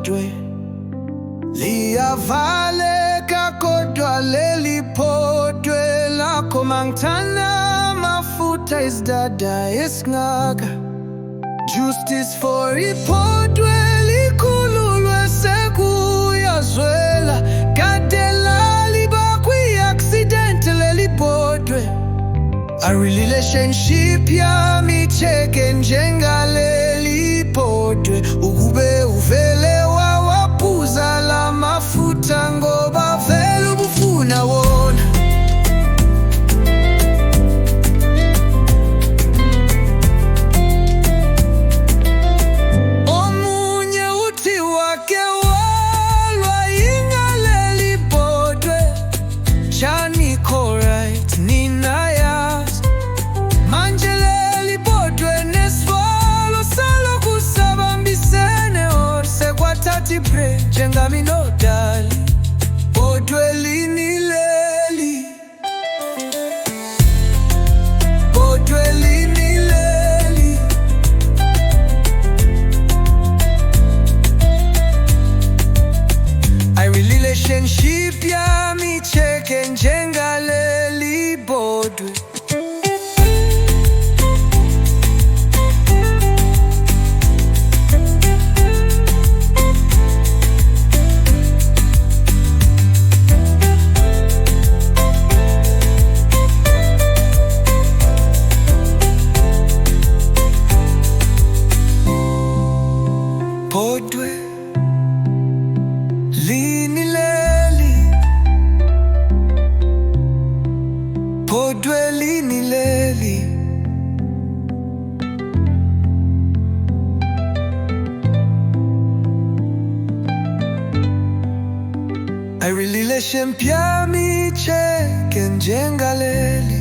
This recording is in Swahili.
Bhodwe liyavaleka kodwa Leli Bhodwe lakho mangithanda mafuta isidada esingaka. Justice for Bhodwe likhululwe sekuyazwela kade laliba kwi-accident Leli Bhodwe. A relationship yami cheke njenga Leli Bhodwe ukube uvele wawaphuza la mafuta ngoba vele ubufuna wona. Omunye uthi wake walwa yinga Leli Bhodwe chaniko right nina yazi manje Leli Bhodwe nesivalo salo kusabambisene orse kwathathi pre njengami nodali Bhodwe lini Leli Bhodwe lini Leli I relationship yami cheke njenga Leli Bhodwe. Bhodwe lini Leli Bhodwe lini Leli I relationship yami cheke njenga Leli